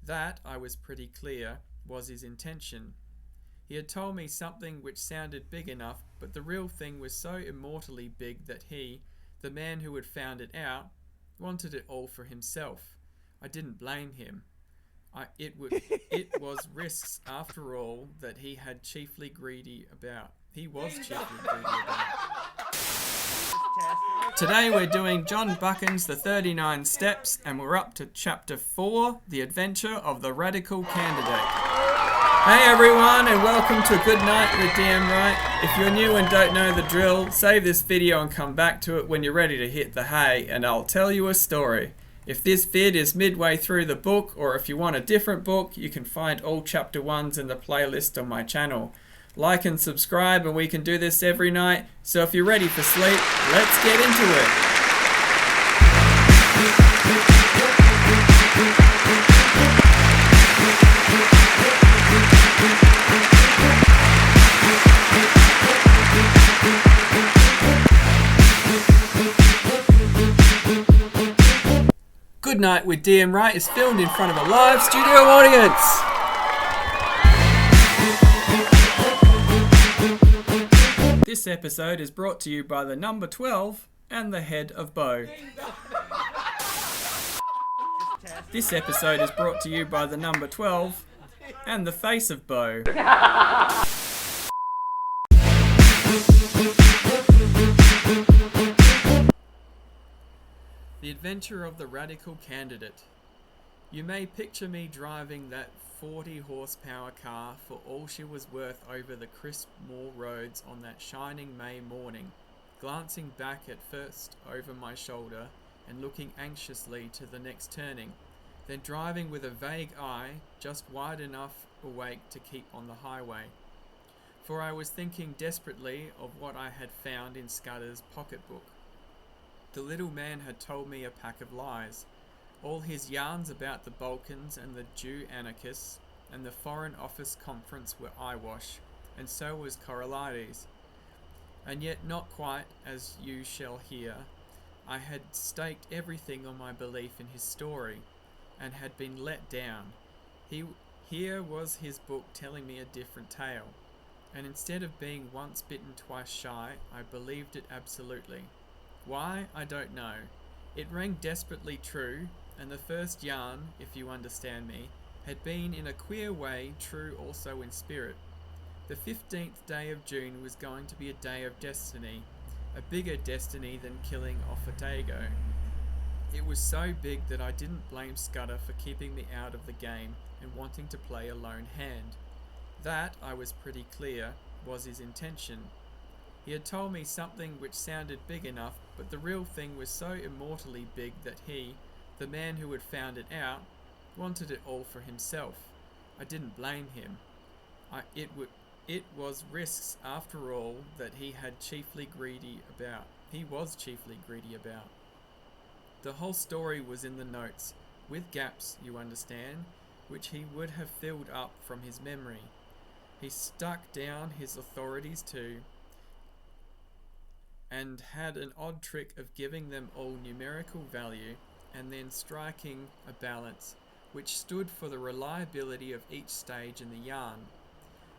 That, I was pretty clear, was his intention. He had told me something which sounded big enough, but the real thing was so immortally big that he, the man who had found it out, wanted it all for himself. I didn't blame him. It was risks, after all, that he was chiefly greedy about. Today we're doing John Buchan's The 39 Steps, and we're up to Chapter 4, The Adventure of the Radical Candidate. Hey everyone, and welcome to Goodnight with D.M.W. Wright. If you're new and don't know the drill, save this video and come back to it when you're ready to hit the hay, and I'll tell you a story. If this vid is midway through the book, or if you want a different book, you can find all Chapter 1s in the playlist on my channel. Like and subscribe, and we can do this every night. So if you're ready for sleep, let's get into it. Goodnight with D.M. Wright is filmed in front of a live studio audience. This episode is brought to you by the number 12 and the head of Bo. This episode is brought to you by the number 12 and the face of Bo. The Adventure of the Radical Candidate. You may picture me driving that 40 horsepower car for all she was worth over the crisp moor roads on that shining May morning, glancing back at first over my shoulder and looking anxiously to the next turning, then driving with a vague eye just wide enough awake to keep on the highway. For I was thinking desperately of what I had found in Scudder's pocketbook. The little man had told me a pack of lies. All his yarns about the Balkans and the Jew anarchists and the Foreign Office Conference were eyewash, and so was Corralides. And yet not quite, as you shall hear. I had staked everything on my belief in his story, and had been let down. Here was his book telling me a different tale, and instead of being once bitten twice shy, I believed it absolutely. Why, I don't know. It rang desperately true, and the first yarn, if you understand me, had been in a queer way true also in spirit. The 15th day of June was going to be a day of destiny, a bigger destiny than killing off a Dago. It was so big that I didn't blame Scudder for keeping me out of the game and wanting to play a lone hand. That, I was pretty clear, was his intention. He had told me something which sounded big enough, but the real thing was so immortally big that he, the man who had found it out, wanted it all for himself. I didn't blame him. It was risks, after all, that he was chiefly greedy about. The whole story was in the notes, with gaps, you understand, which he would have filled up from his memory. He stuck down his authorities too, and had an odd trick of giving them all numerical value and then striking a balance which stood for the reliability of each stage in the yarn.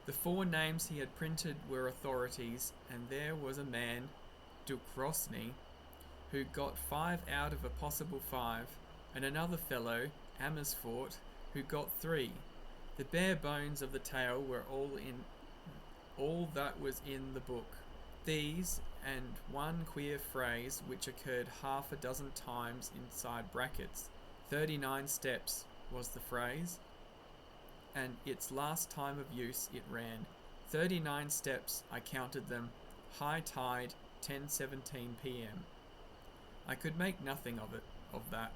The 4 names he had printed were authorities, and there was a man, Ducrosny, who got 5 out of a possible 5, and another fellow, Amersfoort, who got 3. The bare bones of the tale were all that was in the book. These, and one queer phrase which occurred half a dozen times inside brackets. 39 steps was the phrase, and its last time of use it ran. 39 steps, I counted them, high tide, 10:17 p.m. I could make nothing of that.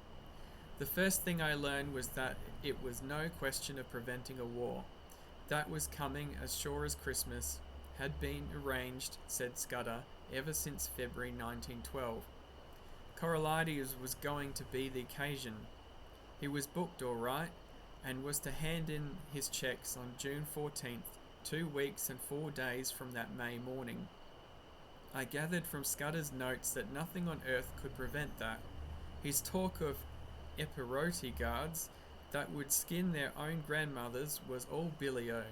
The first thing I learned was that it was no question of preventing a war. That was coming as sure as Christmas, had been arranged, said Scudder, ever since February 1912. Corralides was going to be the occasion. He was booked all right, and was to hand in his checks on June 14th, 2 weeks and 4 days from that May morning. I gathered from Scudder's notes that nothing on earth could prevent that. His talk of Epiroti guards, that would skin their own grandmothers was all billy-o.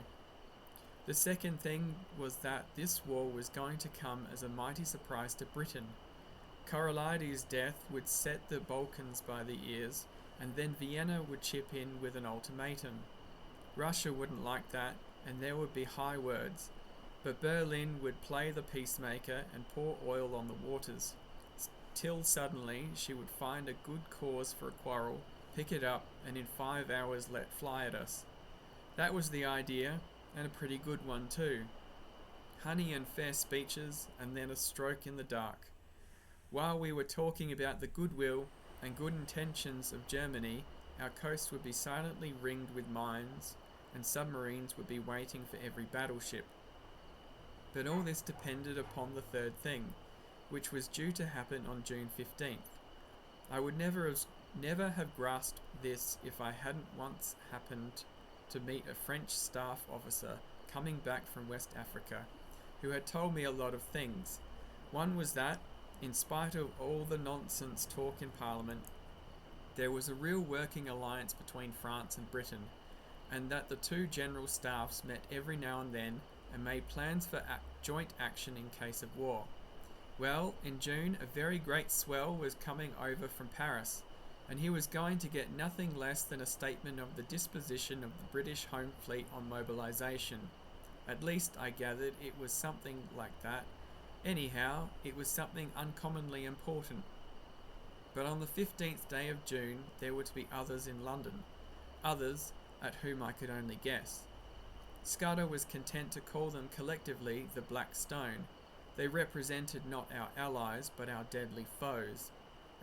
The second thing was that this war was going to come as a mighty surprise to Britain. Corralides' death would set the Balkans by the ears, and then Vienna would chip in with an ultimatum. Russia wouldn't like that, and there would be high words, but Berlin would play the peacemaker and pour oil on the waters, till suddenly she would find a good cause for a quarrel, pick it up, and in 5 hours let fly at us. That was the idea, and a pretty good one too. Honey and fair speeches, and then a stroke in the dark. While we were talking about the goodwill and good intentions of Germany, our coast would be silently ringed with mines, and submarines would be waiting for every battleship. But all this depended upon the third thing, which was due to happen on June 15th. I would never have grasped this if I hadn't once happened to meet a French staff officer coming back from West Africa, who had told me a lot of things. One was that, in spite of all the nonsense talk in Parliament, there was a real working alliance between France and Britain, and that the two general staffs met every now and then and made plans for joint action in case of war. Well, in June, a very great swell was coming over from Paris, and he was going to get nothing less than a statement of the disposition of the British Home Fleet on mobilisation. At least, I gathered, it was something like that. Anyhow, it was something uncommonly important. But on the 15th day of June, there were to be others in London. Others, at whom I could only guess. Scudder was content to call them collectively the Black Stone. They represented not our allies, but our deadly foes,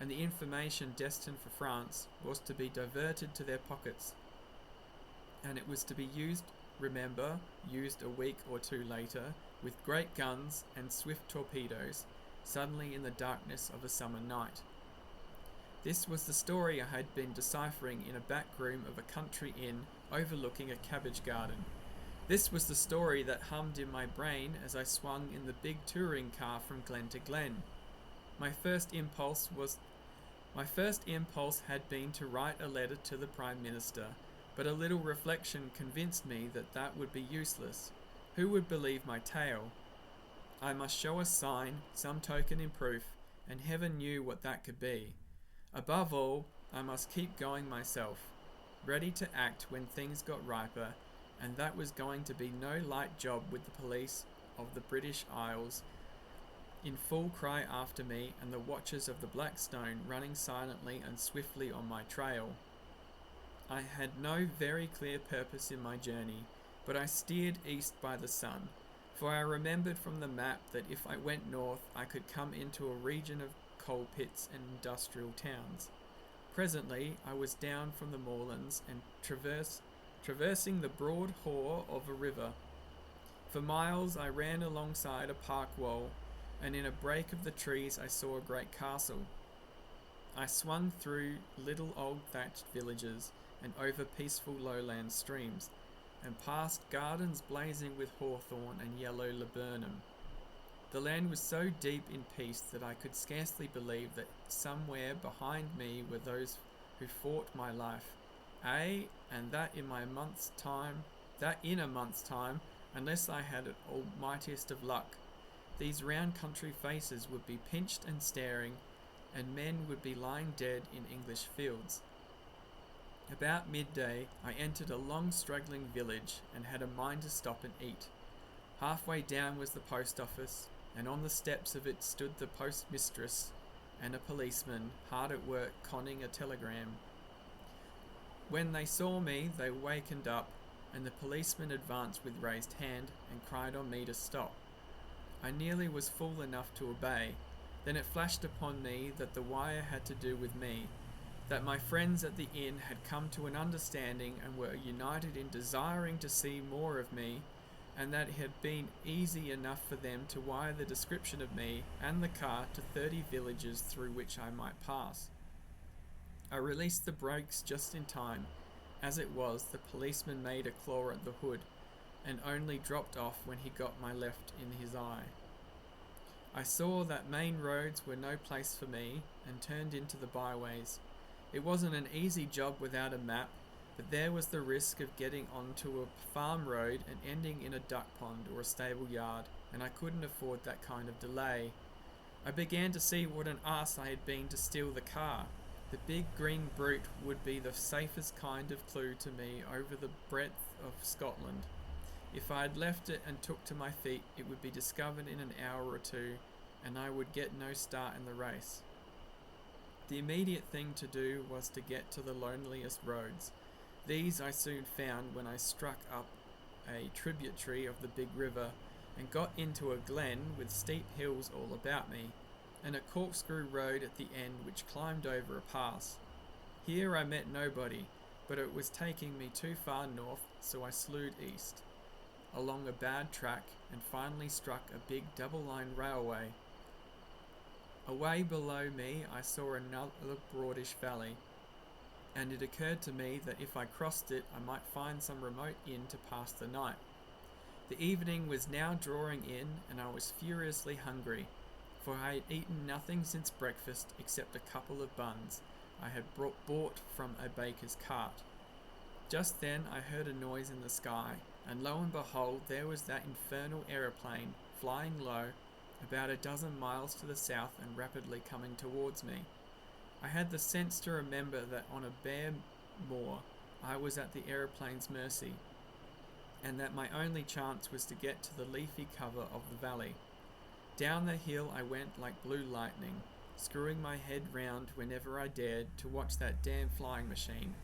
and the information destined for France was to be diverted to their pockets. And it was to be used a week or two later, with great guns and swift torpedoes, suddenly in the darkness of a summer night. This was the story I had been deciphering in a back room of a country inn overlooking a cabbage garden. This was the story that hummed in my brain as I swung in the big touring car from glen to glen. My first impulse had been to write a letter to the Prime Minister, but a little reflection convinced me that that would be useless. Who would believe my tale? I must show a sign, some token in proof, and heaven knew what that could be. Above all, I must keep going myself, ready to act when things got riper, and that was going to be no light job with the police of the British Isles in full cry after me, and the watchers of the Black Stone running silently and swiftly on my trail. I had no very clear purpose in my journey, but I steered east by the sun, for I remembered from the map that if I went north I could come into a region of coal pits and industrial towns. Presently I was down from the moorlands and traversing the broad haw of a river. For miles I ran alongside a park wall, and in a break of the trees I saw a great castle. I swung through little old thatched villages and over peaceful lowland streams, and past gardens blazing with hawthorn and yellow laburnum. The land was so deep in peace that I could scarcely believe that somewhere behind me were those who fought my life. Ay, and that in a month's time, unless I had it almightiest of luck, these round country faces would be pinched and staring, and men would be lying dead in English fields. About midday, I entered a long straggling village and had a mind to stop and eat. Halfway down was the post office, and on the steps of it stood the postmistress and a policeman hard at work conning a telegram. When they saw me, they wakened up, and the policeman advanced with raised hand and cried on me to stop. I nearly was fool enough to obey. Then it flashed upon me that the wire had to do with me, that my friends at the inn had come to an understanding and were united in desiring to see more of me, and that it had been easy enough for them to wire the description of me and the car to 30 villages through which I might pass. I released the brakes just in time. As it was, the policeman made a claw at the hood, and only dropped off when he got my left in his eye. I saw that main roads were no place for me, and turned into the byways. It wasn't an easy job without a map, but there was the risk of getting onto a farm road and ending in a duck pond or a stable yard, and I couldn't afford that kind of delay. I began to see what an ass I had been to steal the car. The big green brute would be the safest kind of clue to me over the breadth of Scotland. If I had left it and took to my feet, it would be discovered in an hour or two, and I would get no start in the race. The immediate thing to do was to get to the loneliest roads. These I soon found when I struck up a tributary of the big river and got into a glen with steep hills all about me, and a corkscrew road at the end which climbed over a pass. Here I met nobody, but it was taking me too far north, so I slewed east, along a bad track, and finally struck a big double-line railway. Away below me I saw another broadish valley, and it occurred to me that if I crossed it I might find some remote inn to pass the night. The evening was now drawing in, and I was furiously hungry, for I had eaten nothing since breakfast except a couple of buns I had bought from a baker's cart. Just then I heard a noise in the sky, and lo and behold, there was that infernal aeroplane flying low, about a dozen miles to the south and rapidly coming towards me. I had the sense to remember that on a bare moor I was at the aeroplane's mercy, and that my only chance was to get to the leafy cover of the valley. Down the hill I went like blue lightning, screwing my head round whenever I dared to watch that damn flying machine.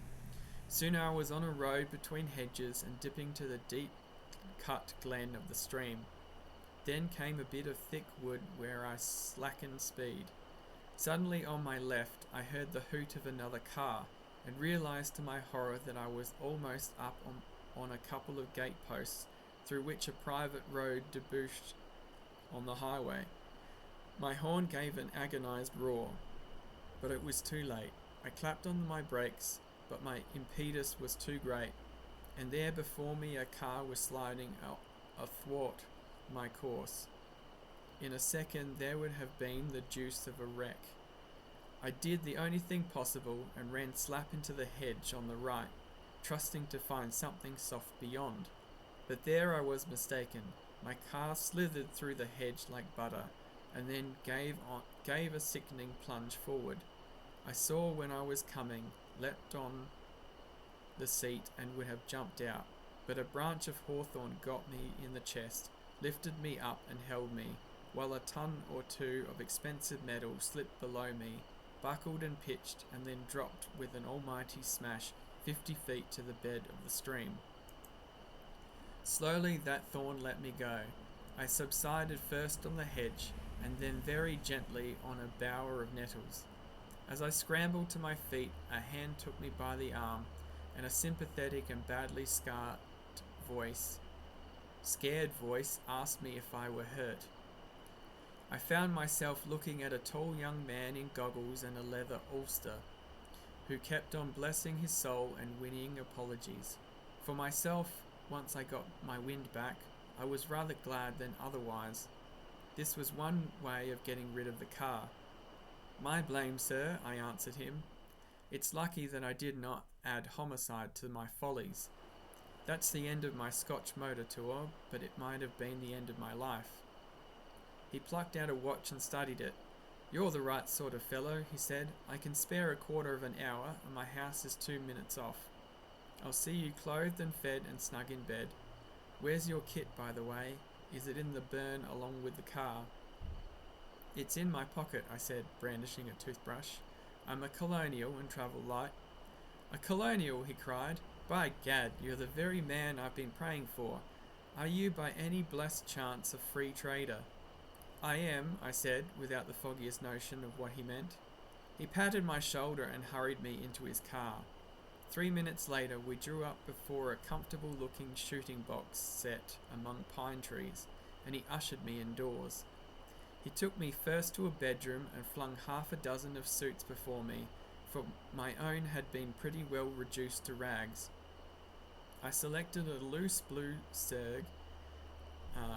Soon I was on a road between hedges and dipping to the deep-cut glen of the stream. Then came a bit of thick wood where I slackened speed. Suddenly on my left I heard the hoot of another car, and realized to my horror that I was almost up on a couple of gateposts through which a private road debouched on the highway. My horn gave an agonized roar, but it was too late. I clapped on my brakes, but my impetus was too great, and there before me a car was sliding athwart my course. In a second there would have been the deuce of a wreck. I did the only thing possible and ran slap into the hedge on the right, trusting to find something soft beyond. But there I was mistaken. My car slithered through the hedge like butter, and then gave a sickening plunge forward. I saw when I was coming, leapt on the seat and would have jumped out, but a branch of hawthorn got me in the chest, lifted me up and held me, while a ton or two of expensive metal slipped below me, buckled and pitched, and then dropped with an almighty smash 50 feet to the bed of the stream. Slowly that thorn let me go. I subsided first on the hedge, and then very gently on a bower of nettles. As I scrambled to my feet, a hand took me by the arm, and a sympathetic and badly scared voice asked me if I were hurt. I found myself looking at a tall young man in goggles and a leather ulster, who kept on blessing his soul and whinnying apologies. For myself, once I got my wind back, I was rather glad than otherwise. This was one way of getting rid of the car. My blame, sir, I answered him. It's lucky that I did not add homicide to my follies. That's the end of my Scotch motor tour, but it might have been the end of my life. He plucked out a watch and studied it. You're the right sort of fellow, he said. I can spare a quarter of an hour, and my house is 2 minutes off. I'll see you clothed and fed and snug in bed. Where's your kit, by the way? Is it in the burn along with the car? It's in my pocket, I said, brandishing a toothbrush. I'm a colonial and travel light. A colonial, he cried. By gad, you're the very man I've been praying for. Are you by any blessed chance a free trader? I am, I said, without the foggiest notion of what he meant. He patted my shoulder and hurried me into his car. 3 minutes later we drew up before a comfortable-looking shooting box set among pine trees, and he ushered me indoors. He took me first to a bedroom and flung half a dozen of suits before me, for my own had been pretty well reduced to rags. I selected a loose blue serge,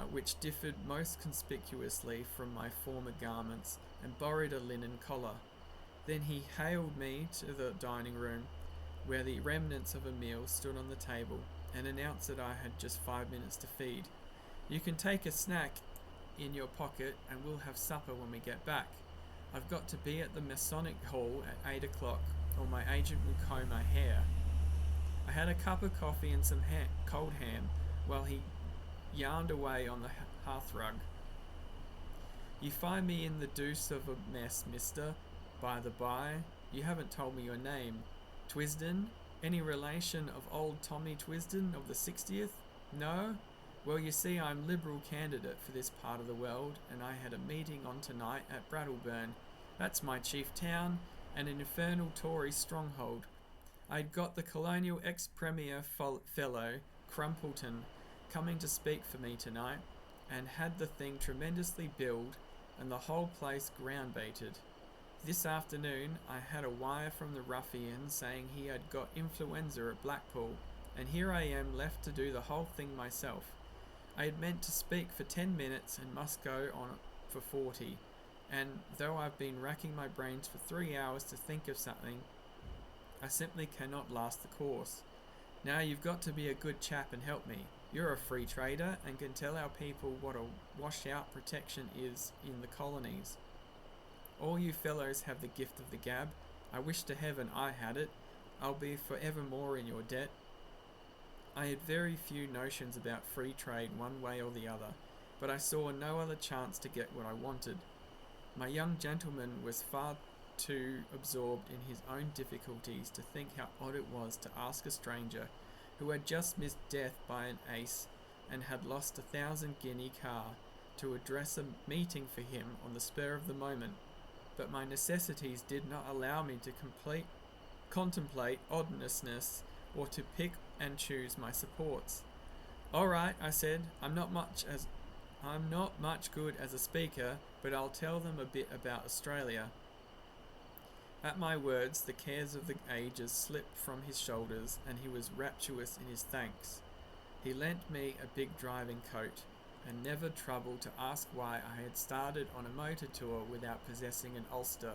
which differed most conspicuously from my former garments, and borrowed a linen collar. Then he haled me to the dining room. where the remnants of a meal stood on the table, and announced that I had just 5 minutes to feed. You can take a snack in your pocket and we'll have supper when we get back. I've got to be at the Masonic Hall at 8 o'clock or my agent will comb my hair. I had a cup of coffee and some cold ham while he yarned away on the hearthrug. You find me in the deuce of a mess, mister. By the by, you haven't told me your name. Twisden? Any relation of old Tommy Twisden of the 60th? No? Well, you see, I'm Liberal candidate for this part of the world, and I had a meeting on tonight at Brattleburn. That's my chief town, and an infernal Tory stronghold. I'd got the colonial ex-premier fellow, Crumpleton, coming to speak for me tonight, and had the thing tremendously billed, and the whole place ground-baited. This afternoon, I had a wire from the ruffian saying he had got influenza at Blackpool, and here I am left to do the whole thing myself. I had meant to speak for 10 minutes and must go on for 40, and though I've been racking my brains for 3 hours to think of something, I simply cannot last the course. Now you've got to be a good chap and help me. You're a free trader and can tell our people what a washed-out protection is in the colonies. All you fellows have the gift of the gab. I wish to heaven I had it. I'll be forevermore in your debt. I had very few notions about free trade one way or the other, but I saw no other chance to get what I wanted. My young gentleman was far too absorbed in his own difficulties to think how odd it was to ask a stranger who had just missed death by an ace and had lost 1,000-guinea car to address a meeting for him on the spur of the moment. But my necessities did not allow me to contemplate oddnessness or to pick and choose my supports. All right, I said, I'm not much good as a speaker, but I'll tell them a bit about Australia. At my words, the cares of the ages slipped from his shoulders, and he was rapturous in his thanks. He lent me a big driving coat, and never troubled to ask why I had started on a motor tour without possessing an ulster,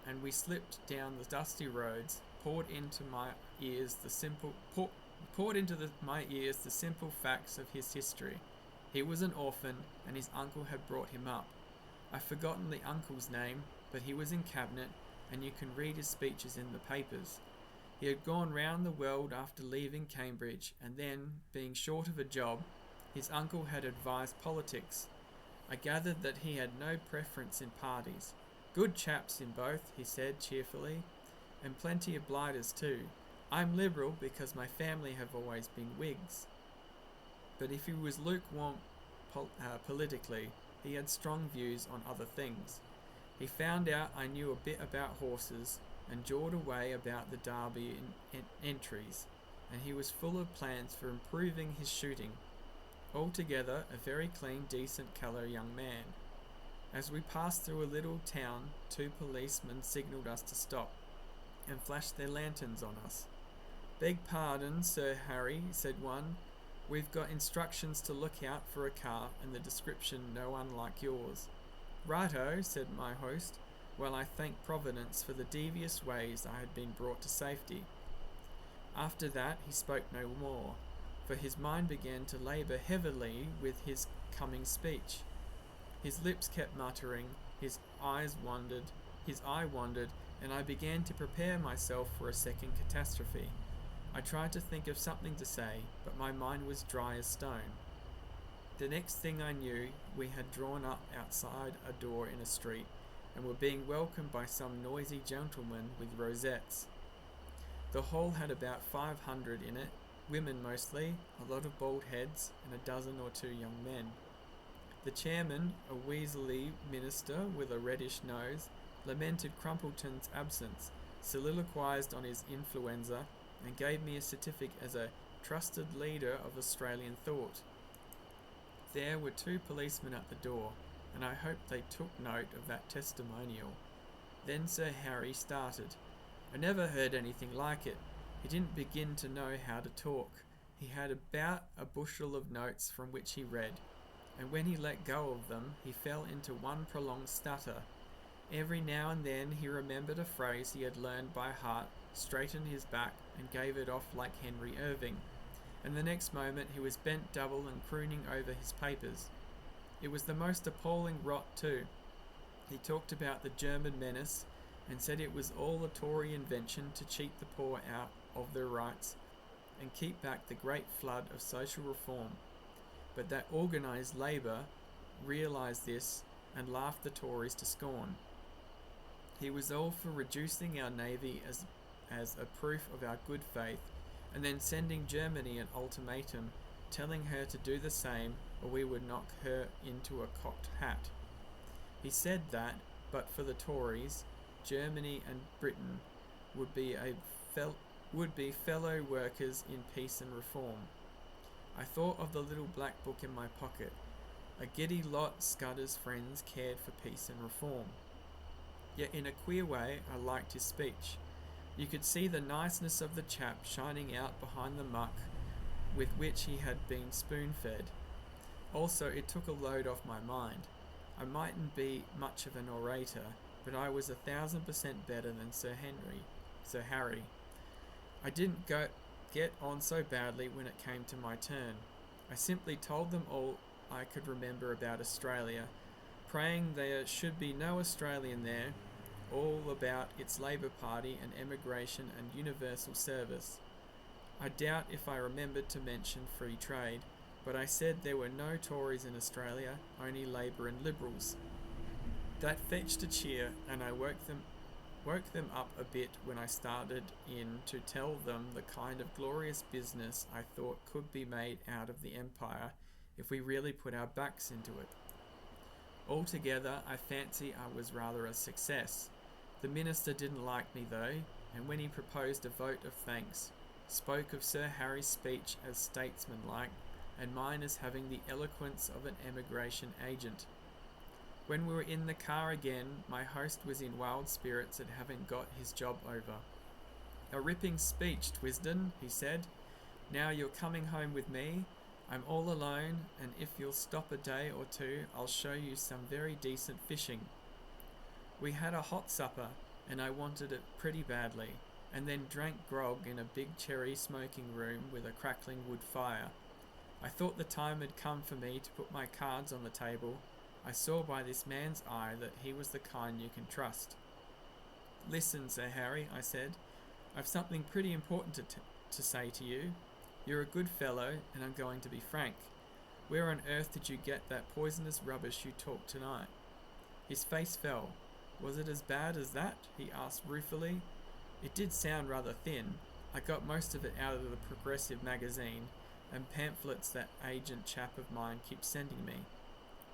and we slipped down the dusty roads, poured into my ears the simple facts of his history. He was an orphan, and his uncle had brought him up. I've forgotten the uncle's name, but he was in cabinet, and you can read his speeches in the papers. He had gone round the world after leaving Cambridge, and then, being short of a job, his uncle had advised politics. I gathered that he had no preference in parties. Good chaps in both, he said cheerfully, and plenty of blighters too. I'm Liberal because my family have always been Whigs. But if he was lukewarm politically, he had strong views on other things. He found out I knew a bit about horses and jawed away about the Derby entries, and he was full of plans for improving his shooting. Altogether, a very clean, decent colour young man. As we passed through a little town, 2 policemen signalled us to stop, and flashed their lanterns on us. Beg pardon, Sir Harry, said one. We've got instructions to look out for a car, and the description no unlike yours. Righto, said my host, while I thanked Providence for the devious ways I had been brought to safety. After that he spoke no more, for his mind began to labour heavily with his coming speech. His lips kept muttering, his eye wandered, and I began to prepare myself for a second catastrophe. I tried to think of something to say, but my mind was dry as stone. The next thing I knew, we had drawn up outside a door in a street, and were being welcomed by some noisy gentlemen with rosettes. The hall had about 500 in it, women mostly, a lot of bald heads, and a dozen or 2 young men. The chairman, a weaselly minister with a reddish nose, lamented Crumpleton's absence, soliloquized on his influenza, and gave me a certificate as a trusted leader of Australian thought. There were 2 policemen at the door, and I hoped they took note of that testimonial. Then Sir Harry started. I never heard anything like it. He didn't begin to know how to talk. He had about a bushel of notes from which he read, and when he let go of them, he fell into one prolonged stutter. Every now and then he remembered a phrase he had learned by heart, straightened his back, and gave it off like Henry Irving, and the next moment he was bent double and crooning over his papers. It was the most appalling rot too. He talked about the German menace and said it was all a Tory invention to cheat the poor out of their rights and keep back the great flood of social reform, but that organised Labour realised this and laughed the Tories to scorn. He was all for reducing our navy as a proof of our good faith, and then sending Germany an ultimatum telling her to do the same or we would knock her into a cocked hat. He said that, but for the Tories, Germany and Britain would be fellow workers in peace and reform. I thought of the little black book in my pocket. A giddy lot Scudder's friends cared for peace and reform. Yet in a queer way I liked his speech. You could see the niceness of the chap shining out behind the muck with which he had been spoon-fed. Also, it took a load off my mind. I mightn't be much of an orator, but I was 1,000% better than Sir Harry. I didn't get on so badly when it came to my turn. I simply told them all I could remember about Australia, praying there should be no Australian there, all about its Labour Party and emigration and universal service. I doubt if I remembered to mention free trade, but I said there were no Tories in Australia, only Labour and Liberals. That fetched a cheer, and I woke them up a bit when I started in to tell them the kind of glorious business I thought could be made out of the empire if we really put our backs into it. Altogether, I fancy I was rather a success. The minister didn't like me though, and when he proposed a vote of thanks, spoke of Sir Harry's speech as statesmanlike, and mine as having the eloquence of an emigration agent. When we were in the car again, my host was in wild spirits at having got his job over. A ripping speech, Twisden, he said. Now you're coming home with me. I'm all alone, and if you'll stop a day or two, I'll show you some very decent fishing. We had a hot supper, and I wanted it pretty badly, and then drank grog in a big cherry smoking room with a crackling wood fire. I thought the time had come for me to put my cards on the table. I saw by this man's eye that he was the kind you can trust. Listen, Sir Harry, I said, I've something pretty important to say to you. You're a good fellow, and I'm going to be frank. Where on earth did you get that poisonous rubbish you talked tonight? His face fell. Was it as bad as that? He asked ruefully. It did sound rather thin. I got most of it out of the Progressive magazine and pamphlets that agent chap of mine keeps sending me.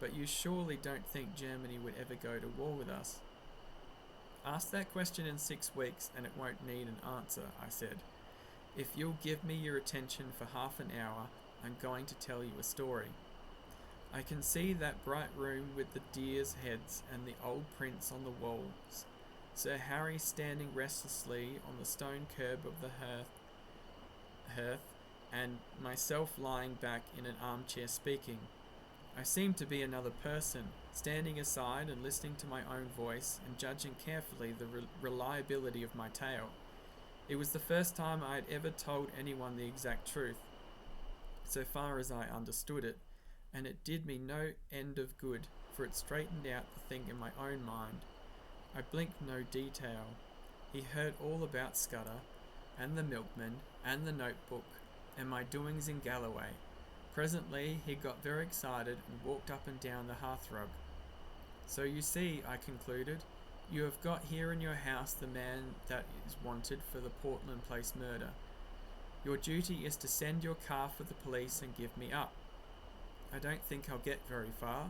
But you surely don't think Germany would ever go to war with us? Ask that question in 6 weeks and it won't need an answer, I said. If you'll give me your attention for half an hour, I'm going to tell you a story. I can see that bright room with the deer's heads and the old prints on the walls, Sir Harry standing restlessly on the stone curb of the hearth, and myself lying back in an armchair speaking. I seemed to be another person, standing aside and listening to my own voice and judging carefully the reliability of my tale. It was the first time I had ever told anyone the exact truth, so far as I understood it, and it did me no end of good, for it straightened out the thing in my own mind. I blinked no detail. He heard all about Scudder, and the milkman, and the notebook, and my doings in Galloway. Presently he got very excited and walked up and down the hearthrug. So you see, I concluded, you have got here in your house the man that is wanted for the Portland Place murder. Your duty is to send your car for the police and give me up. I don't think I'll get very far.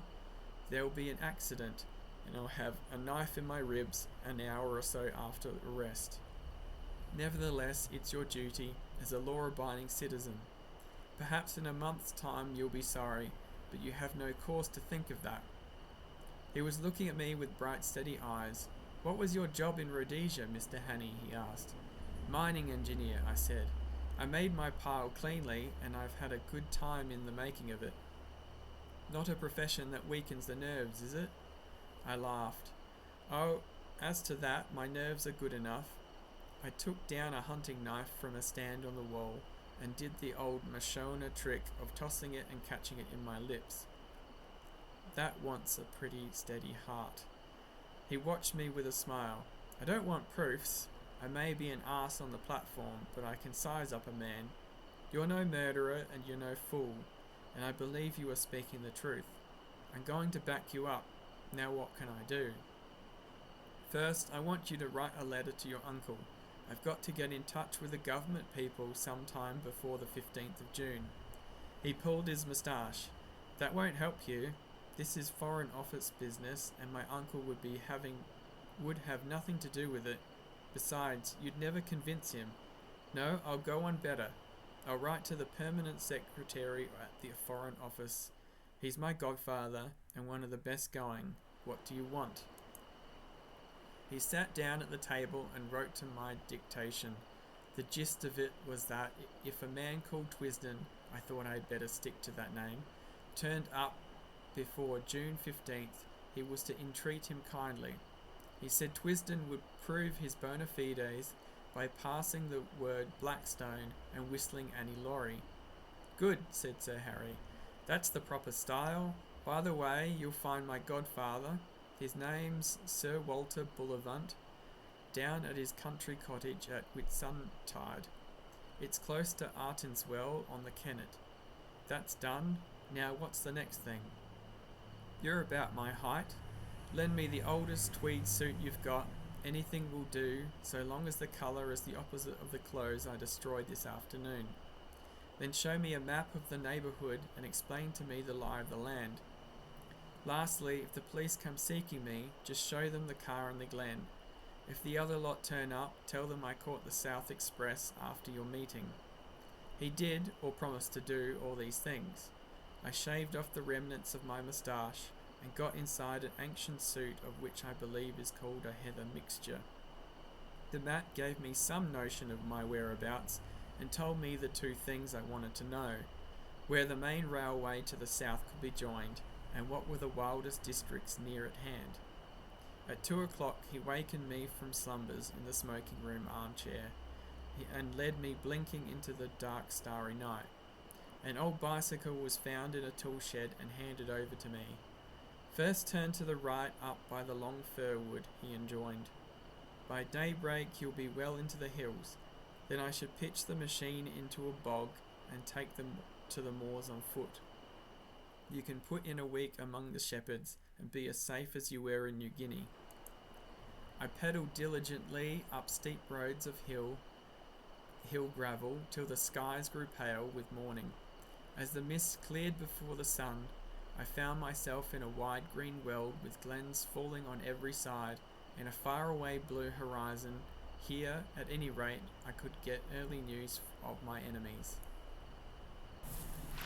There will be an accident, and I'll have a knife in my ribs an hour or so after arrest. Nevertheless, it's your duty as a law-abiding citizen. Perhaps in a month's time you'll be sorry, but you have no cause to think of that. He was looking at me with bright, steady eyes. What was your job in Rhodesia, Mr. Hannay? He asked. Mining engineer, I said. I made my pile cleanly, and I've had a good time in the making of it. Not a profession that weakens the nerves, is it? I laughed. Oh, as to that, my nerves are good enough. I took down a hunting knife from a stand on the wall and did the old Mashona trick of tossing it and catching it in my lips. That wants a pretty steady heart. He watched me with a smile. I don't want proofs. I may be an arse on the platform, but I can size up a man. You're no murderer and you're no fool, and I believe you are speaking the truth. I'm going to back you up. Now what can I do? First, I want you to write a letter to your uncle. I've got to get in touch with the government people sometime before the 15th of June. He pulled his moustache. That won't help you. This is Foreign Office business, and my uncle would have nothing to do with it. Besides, you'd never convince him. No, I'll go on better. I'll write to the permanent secretary at the Foreign Office. He's my godfather, and one of the best going. What do you want? He sat down at the table and wrote to my dictation. The gist of it was that if a man called Twisden, I thought I'd better stick to that name, turned up before June 15th, he was to entreat him kindly. He said Twisden would prove his bona fides by passing the word Blackstone and whistling Annie Laurie. Good, said Sir Harry. That's the proper style. By the way, you'll find my godfather. His name's Sir Walter Bullivant, down at his country cottage at Whitsuntide. It's close to Artonswell on the Kennet. That's done. Now what's the next thing? You're about my height. Lend me the oldest tweed suit you've got. Anything will do, so long as the colour is the opposite of the clothes I destroyed this afternoon. Then show me a map of the neighbourhood and explain to me the lie of the land. Lastly, if the police come seeking me, just show them the car in the glen. If the other lot turn up, tell them I caught the South Express after your meeting. He did, or promised to do, all these things. I shaved off the remnants of my moustache and got inside an ancient suit of which I believe is called a heather mixture. The map gave me some notion of my whereabouts and told me the two things I wanted to know: where the main railway to the south could be joined, and what were the wildest districts near at hand. At 2 o'clock he wakened me from slumbers in the smoking room armchair and led me blinking into the dark starry night. An old bicycle was found in a tool shed and handed over to me. First turn to the right up by the long fir wood, he enjoined. By daybreak you'll be well into the hills. Then I should pitch the machine into a bog and take them to the moors on foot. You can put in a week among the shepherds and be as safe as you were in New Guinea. I pedalled diligently up steep roads of hill gravel till the skies grew pale with morning. As the mist cleared before the sun, I found myself in a wide green world with glens falling on every side and a faraway blue horizon. Here, at any rate, I could get early news of my enemies.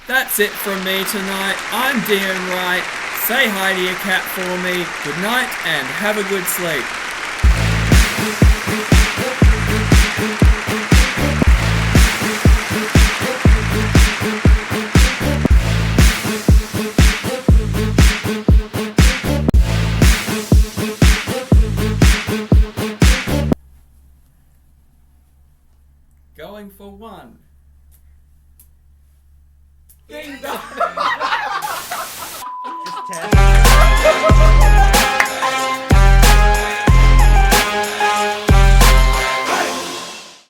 That's it from me tonight. I'm D.M. Wright. Say hi to your cat for me. Good night and have a good sleep. Going for one. Ding dong!